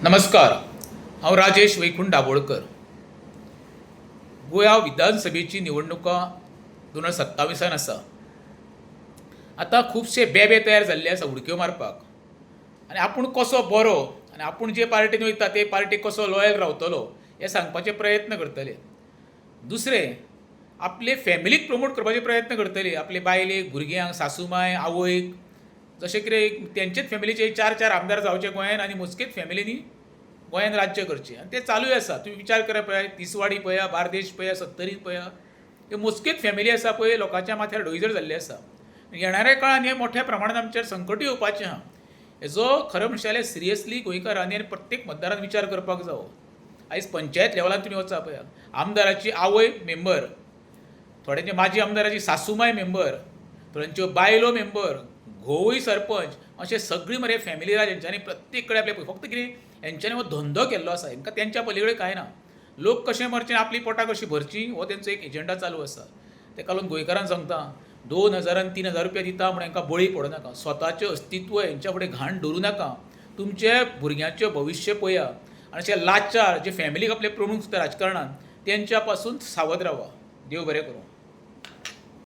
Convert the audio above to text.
नमस्कार. हांव राजेश वैकुंठ दाबोळकर. गोंया विधानसभेची निवडणुका 2027 आसा. आतां खुबशे बेबे तयार जाल्ले आसा उडक्यो मारपाक आनी आपूण कसो बरो आनी आपूण जे पार्टीन वयता ते पार्टीक कसो लॉयल रावतलो हे सांगपाचे प्रयत्न करतले. दुसरें, आपले फॅमिलीक प्रमोट करपाचे प्रयत्न करतले. आपले बायलेक, भुरग्यांक, सासूमाय, आवयक, जशें कितें तेंचेच फॅमिलीचे 4 आमदार जावचे गोंयांत आनी मजकेच फॅमिलींनी गोंयांत राज्य करचें. आनी तें चालूय आसा. तुमी विचार करा पळय, तिसवाडी पळया, बार्देश पळया, सत्तरीत पळया, हे मजकेच फॅमिली आसा पळय, लोकांच्या माथ्यार डोईजर जाल्ले आसा. येणाऱ्या काळान हे मोठ्या प्रमाणांत आमचेर संकटूय येवपाचें आहा. हेजो खरें म्हणशें जाल्यार सिरियसली गोंयकारांनी आनी प्रत्येक मतदारान विचार करपाक जावो. आयज पंचायत लेवलार तुमी वचा पळया, आमदाराची आवय मेंबर, थोड्यांचे माजी आमदाराची सासूमाय मेंबर, थोड्यांच्यो बायलो मेंबर, घोवूय सरपंच, अशें सगळी मरे फॅमिली राज हेंच्यांनी प्रत्येक कडेन आपले फक्त कितें हेंच्यांनी हो धंदो केल्लो आसा. हेंकां तेंच्या पलीकडे कांय ना. लोक कशें मरचे, आपली पोटां कशीं भरची, हो तेंचो एक एजेंडा चालू आसा. तेका लागून गोंयकारांक सांगता, 2000 आनी 3000 रुपया दिता म्हण हेंकां बळी पडूं नाका. स्वताचें अस्तित्व हेंच्या फुडें घाण धरूं नाका. तुमचे भुरग्यांचें भविश्य पळया आनी अशे लाचार जे फॅमिलीक आपले प्रमूख दिसता राजकारणांत, तेंच्या पासून सावध रावा. देव बरें करूं.